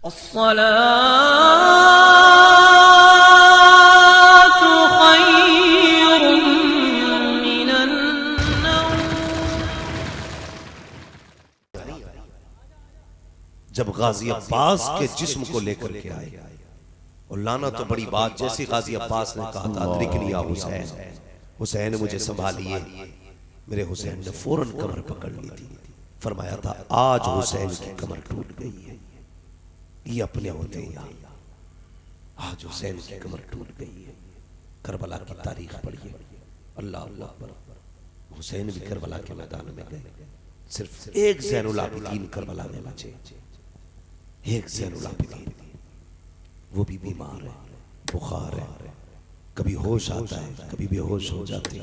अस्सलातु खैरुम मिनन नौम। जब गाजी अब्बास के जिस्म को लेकर के आए और लाना तो बड़ी बात, जैसे गाजी अब्बास ने कहा था अदरिकनी या हुसैन, हुसैन मुझे संभालिए, मेरे हुसैन ने फौरन कमर पकड़ ली थी। फरमाया था आज हुसैन की कमर टूट गई है, ये अपने होते हैं, आज हुसैन की कमर टूट गई है। करबला की तारीख पढ़िए, अल्लाह अकबर। हुसैन भी करबला के मैदान में गए, सिर्फ एक ज़ैनुल आबिदीन करबला में बचे, एक ज़ैनुल आबिदीन, वो भी बीमार है, बुखार है, कभी होश आता है, कभी बेहोश हो जाते।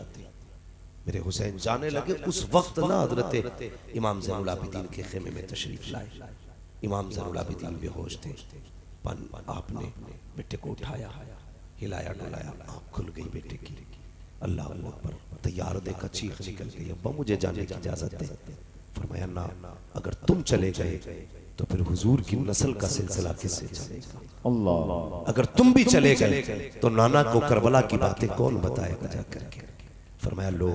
मेरे हुसैन जाने लगे, उस वक्त ना हजरत इमाम ज़ैनुल आबिदीन के खेमे में तशरीफ लाए। इमाम ज़ैनुल आबिदीन बेहोश थे, आपने बेटे को उठाया, हिलाया डुलाया, आँख खुल गई बेटे की। अल्लाह अकबर। तैयार देखा, चीख निकल गई, अब्बा मुझे जाने की इजाजत दे। फरमाया ना, अगर तुम चले गए तो फिर हुजूर की नस्ल का सिलसिला किससे चलेगा? अल्लाह। अगर तुम भी चले गए तो नाना को करबला की बातें कौन बताएगा जाकर के? फरमाया लो,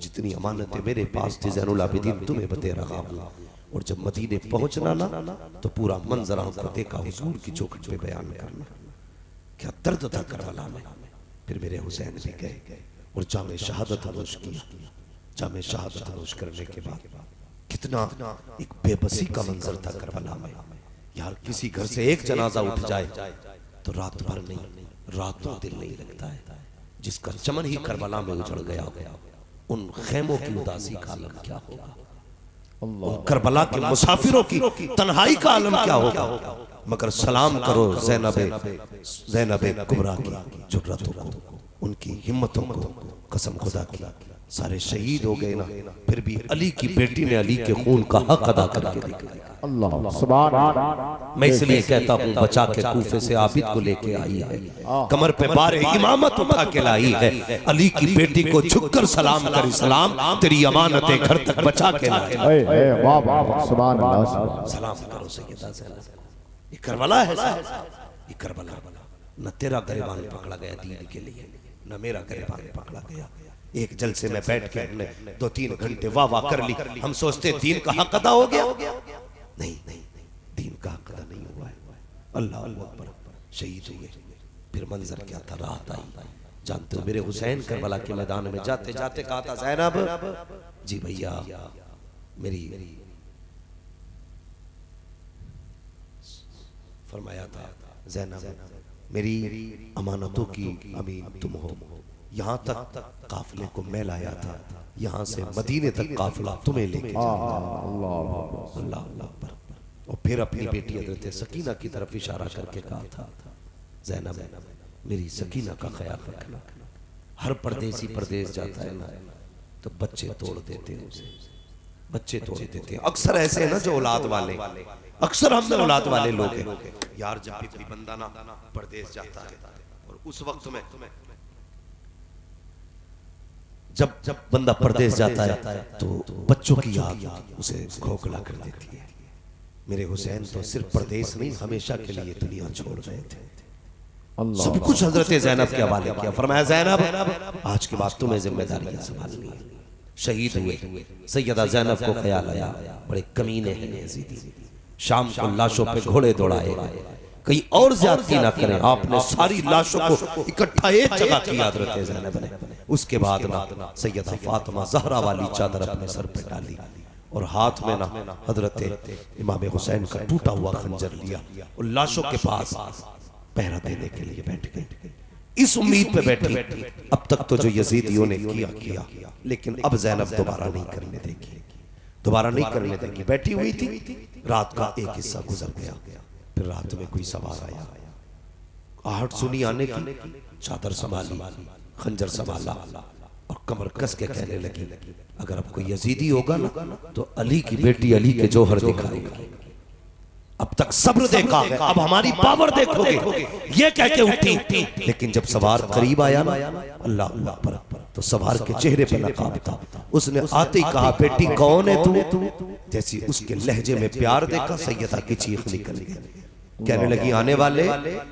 जितनी अमानतें मेरे पास थी ज़ैनुल आबिदीन तुम्हें बता रहा हूं। और जब मदीने पहुंचना ना तो पूरा मंजर आंखों देखा हुजूर की चौखट पे बयान करना, क्या दर्द था करबला में। फिर मेरे हुसैन भी गए और जामे शहादत नोश किया। जामे शहादत नोश करने के बाद कितना एक बेबसी का मंजर था करबला में। यार किसी घर से एक जनाजा उठ जाए तो रात भर नहीं, रातों दिन नहीं लगता है। जिसका चमन ही करबला में उजड़ गया, उन खेमों की उदासी का आलम क्या होगा? उन करबला के मुसाफिरों की तन्हाई का आलम क्या होगा? मगर सलाम करो ज़ैनबे कुबरा की जुर्रतों को, उनकी हिम्मतों को, कसम खुदा की। सारे शहीद हो गए ना, फिर भी अली की बेटी ने अली के खून का हक अदा करके दिखाया। अल्लाह सुभान अल्लाह। मैं इसलिए कहता हूँ बचा के कूफे से आबिद को लेके आई है, कमर पे बारे इमामत उठा के लाई है। अली की बेटी को झुककर सलाम कर, इस्लाम तेरी अमानतें घर तक बचा के लाई। वाह वाह सुभान अल्लाह। सलाम करो सैयदा ज़ैनब। ये करबला है साहब, ये करबला। न तेरा गिरबान पकड़ा गया दीन के लिए, न मेरा गिरबान पकड़ा गया। एक जलसे में बैठ के हमने 2-3 घंटे वाह वाह कर ली। हम सोचते दीन का हक अदा हो गया। नहीं नहीं, दीन का हक अदा नहीं हुआ है। अल्लाह अकबर। शहीद हुए, फिर मंजर क्या था, रात आई। जानते हो मेरे हुसैन करबला के मैदान में जाते जाते कहा था ज़ैनब जी भैया, मेरी फरमाया था ज़ैनब मेरी अमानतों की अमीन तुम हो। यहाँ तक काफिले को मैं लाया था, यहाँ से मदीने तक काफिला तुम्हें लेके अल्लाह अकबर। और फिर अपनी बेटी हज़रत सकीना की तरफ इशारा करके कहा था ज़ैनब मेरी सकीना का ख्याल रखना। हर परदेसी परदेस जाता है ना तो बच्चे तोड़ देते हैं उसे, बच्चे तोड़ देते हैं। अक्सर ऐसे है ना जो औलाद वाले, अक्सर हम में औलाद वाले लोग हैं यार। जब भी कोई बंदा ना परदेस जाता है और उस वक्त में जब बंदा परदेस जाता है तो बच्चों की याद उसे खोखला कर देती है। मेरे हुसैन तो सिर्फ परदेस नहीं, हमेशा के लिए दुनिया छोड़ रहे थे। सब कुछ हजरत ज़ैनब के हवाले किया। फरमाया ज़ैनब आज के बाद तुम्हें जिम्मेदारियां संभालनी है। शहीद हुए। सैयदा ज़ैनब को ख्याल आया बड़े कमीने हैं यज़ीदी, शाम को लाशों पे घोड़े दौड़ाए, कहीं और ज्यादती ना करें। आपने सारी लाशों को इकट्ठा एक जगह किया हज़रत ज़ैनब ने। उसके बाद ना सैयदा फातिमा ज़हरा वाली चादर अपने सर पे डाली और हाथ में ना हज़रत इमाम हुसैन का टूटा हुआ खंजर लिया और लाशों के पास पहरा देने के लिए बैठ गए। इस उम्मीद पे बैठी अब तक तो जो यजीदियों ने किया, लेकिन अब ज़ैनब दोबारा नहीं करने देगी, दोबारा नहीं करने देगी। बैठी हुई थी, रात का एक हिस्सा गुजर गया। फिर रात में कोई सवार आया, आहट सुनी आने की, चादर संभाली, खंजर संभाला और कमर कस के कहने लगी अगर अब कोई यजीदी होगा ना तो अली की बेटी अली के जौहर दिखाएगा। अब तक सब्र देखा है, अब हमारी पावर देखोगे, ये कह के उठी। लेकिन जब सवार करीब आया ना अल्लाह अकबर, तो सवार के चेहरे पर नकाब था। उसने आते ही कहा बेटी कौन है तू? जैसी उसके लहजे में प्यार देखा सैयदा की चीख निकल गई। कहने लगी आने वाले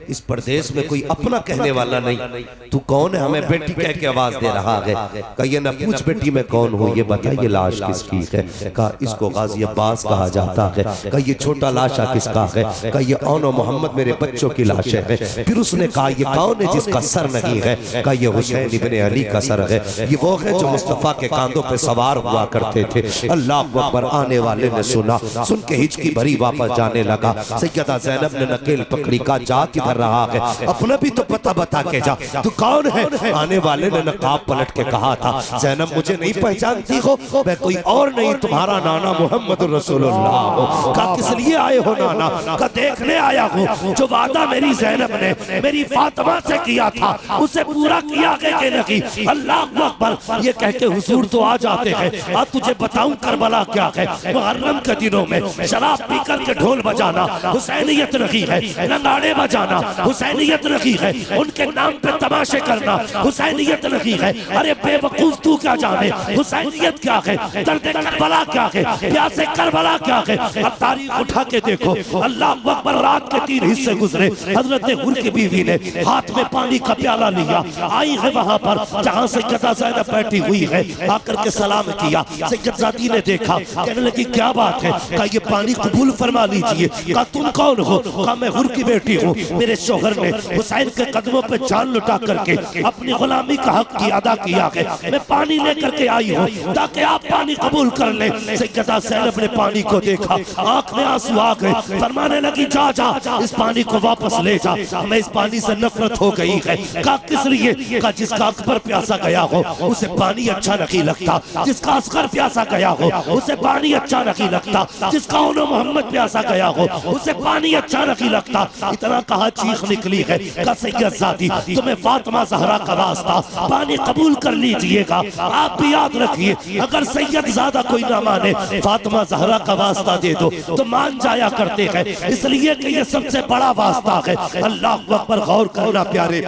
इस प्रदेश में कोई अपना कहने वाला नहीं, तू कौन है हमें बेटी कह के आवाज दे रहा है? कहिए ना पूछ बेटी मैं कौन हूँ, ये बताइए लाश किसकी है? कहा इसको गाजी अब्बास कहा जाता है। कहिए छोटा लाशा किसका है? कहिए औनो मोहम्मद मेरे बच्चों की लाश है। फिर उसने कहा ये कौन है जिसका सर नहीं है? कहिए हुसैन इब्ने अली का सर है, ये वो है जो मुस्तफा के कांधों पे सवार हुआ करते थे। अल्लाह अकबर। आने वाले ने सुना, सुन के हिचकी भरी वापस जाने लगा। सैयदा ज़ैनब ने नकेल पकड़ी, का जा किधर रहा है? अपना भी तो पता बता के जा, तू कौन है? आने वाले ने नकाब पलट के कहा था ज़ैनब मुझे नहीं पहचानती हो, मैं कोई और नहीं तुम्हारा नाना मोहम्मद रसूलुल्लाह हो। का किस लिए आए हो नाना? का देखने आया हूँ जो वादा मेरी ज़ैनब ने मेरी फातिमा से किया था उसे पूरा किया के नहीं। अल्लाह अकबर। ये कह के हुजूर तो आ जाते हैं। अब तुझे बताऊं करबला क्या है। मुहर्रम के दिनों में शराब पी कर के ढोल बजाना हुसैनियत नहीं है, नगाड़े बजाना हुसैनियत नहीं है, उनके नाम पे तमाशे करना हुसैनियत नहीं है। अरे बेवकूफ तू क्या जाने हुसैनियत क्या है, दर्द करबला क्या है, प्यासे करबला क्या है। अब तारीख उठा के देखो। अल्लाह अकबर। रात के 3 हिस्से गुजरे। हजरत हुर की बीवी ने हाथ में पानी का प्याला लिया, आई है वहां पर जहां सैयदा ज़ैनब बैठी हुई है, आकर के सलाम किया। सैयदजादी ने देखा, कहने लगी क्या बात है? कहा ये पानी कबूल फरमा लीजिए। कहा तुम कौन हो? कहा मैं हुर की बेटी हूँ, मेरे शोहर ने हुसैन के कदमों पे जान लुटा करके अपनी गुलामी का हक की अदा किया है, मैं पानी लेकर के आई हूँ ताकि आप पानी कबूल कर ले। सैयदा ज़ैनब ने पानी को देखा, आंख में आंसू आ गए, फरमाने लगी जा जा इस पानी को वापस ले जा, मैं इस पानी से नफरत हो गई है। कहा किस लिए? कहा जिसका अकबर प्यासा गया हो उसे पानी अच्छा नहीं लगता, जिसका असगर प्यासा गया हो उसे पानी अच्छा नहीं लगता, जिसका उन्हों मोहम्मद प्यासा गया हो उसे पानी अच्छा नहीं लगता। इतना कहा चीख निकली है। कहा सैयदजादी तुम्हें फातिमा ज़हरा का वास्ता पानी कबूल कर लीजिएगा। आप भी याद रखिए अगर सैयदजादा कोई ना माने फातिमा ज़हरा का वास्ता दे दो तो मान जाया करते हैं, इसलिए कि ये सबसे बड़ा वास्ता है। अल्लाह अकबर। गौर करना प्यारे,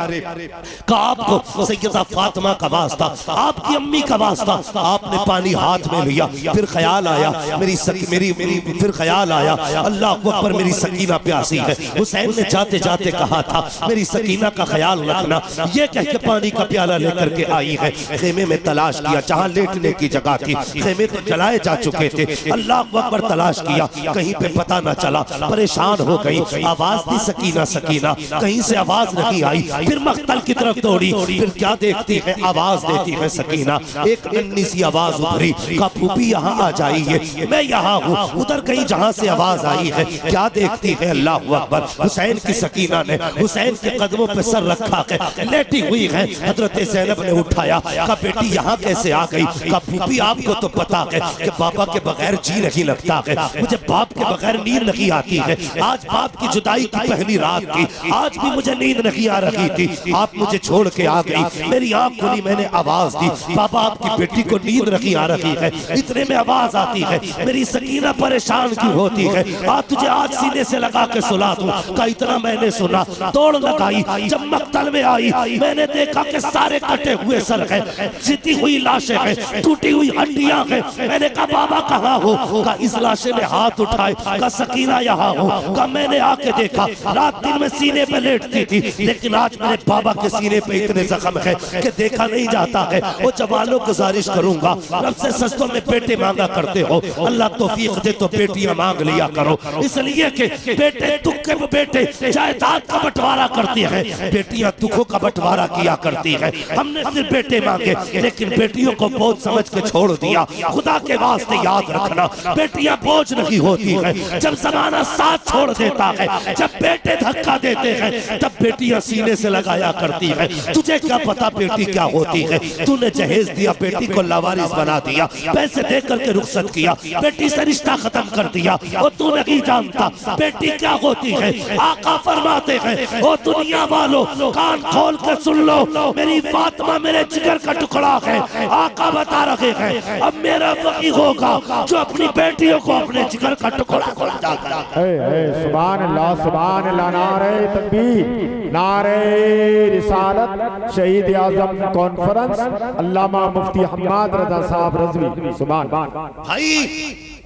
का आपको सैयदा फातिमा का वास्ता, आपकी अम्मी का वास्ता, आपने पानी हाथ में लिया, फिर ख्याल आया फिर ख्याल आया अल्लाह अकबर मेरी सकीना प्यासी है। हुसैन ने जाते जाते कहा था मेरी सकीना का ख्याल रखना। ये कह के पानी का प्याला लेकर के आई है। खेमे में तलाश किया, जहाँ लेटने की जगह थी, खेमे तो जलाए जा चुके थे। अल्लाह अकबर। तलाश किया, कहीं पे पता न चला, परेशान हो गई। आवाज दी सकीना सकीना, कहीं से आवाज नहीं आई। फिर मख्तल की तरफ दौड़ी, फिर क्या देखती है आवाज देती है सकीना, एक नन्ही सी आवाज उभरी। का फूफी यहाँ आ जाइए, मैं यहाँ हूँ। उधर कहीं जहाँ से आवाज आई है क्या देखती है अल्लाह अकबर, हुसैन की सकीना ने हुसैन के कदमों पे सर रखा है, लेटी हुई है। हजरत ज़ैनब ने उठाया, कहा बेटी यहाँ कैसे आ गई? कहा फूफी आपको तो पता है कि बाबा के बगैर जी नहीं लगता है, मुझे बाप के बगैर नींद नहीं आती है। आज बाप की जुदाई की पहली रात थी, आज भी मुझे नींद नहीं आ रही थी, आप मुझे छोड़ के आ गई। मेरी आंख खुली, मैंने आवाज दी, बाबा आपकी बेटी को नींद नहीं आ रही है। इतने में आवाज आती है, मेरी सकीना परेशान क्यों होती है? आज तुझे आज सीने से लगा के सुला दूं। का इतना मैंने सुना, दौड़ लगाई। जब मक्तल में आई मैंने देखा कि सारे कटे हुए सर है, जीती हुई लाशें हैं, टूटी हुई हड्डियां हैं। मैंने कहा बाबा कहाँ हो? का इस लाशे ने हाथ उठाए, का सकीना यहाँ हो। का मैंने आके देखा, रात दिन में सीने पे लेटती थी, लेकिन आज मेरे बाबा के सीने पे इतने जख्म है कि देखा नहीं जाता है। वो जवानों गुजारिश करूंगा, रब से सस्तों में बेटे मांगा करते हो, अल्लाह तौफीक दे तो बेटियां मांग लिया करो। इसलिए कि बेटे दुख के बेटे जायदाद का बंटवारा करती है, बेटियां दुखों का बंटवारा किया करती है। हमने सिर्फ बेटे मांगे, लेकिन बेटियों को बोझ समझ के छोड़ दिया। खुदा के वास्ते याद रखना, बेटियां बोझ नहीं होती है। जब जमाना साथ छोड़ देता है, जब बेटे धक्का देते हैं, तब बेटियां सीने से लगाया करती है। तुझे क्या पता बेटी क्या होती है? तूने जहेज दिया, बेटी को लावारिस बना दिया, पैसे दे करके रुखसत किया, बेटी से रिश्ता खत्म कर दिया, और तू नहीं जानता बेटी क्या होती है। आका फरमाते हैं ओ दुनिया वालों कान खोल के सुन लो, मेरी फातिमा मेरे जिगर का टुकड़ा है। आका बता रहे हैं अब मेरा वही होगा जो अपनी बेटियों को अपने जिगर का टुकड़ा समझाता है। सुभान अल्लाह, सुभान अल्लाह, नारे तकबीर, नारे रिसालत, शहीद आजम कॉन्फ्रेंस, अल्लामा मुफ्ती हम्माद रजा साहब रज़वी। सुभान भाई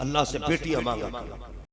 अल्लाह से बेटियां मांगा।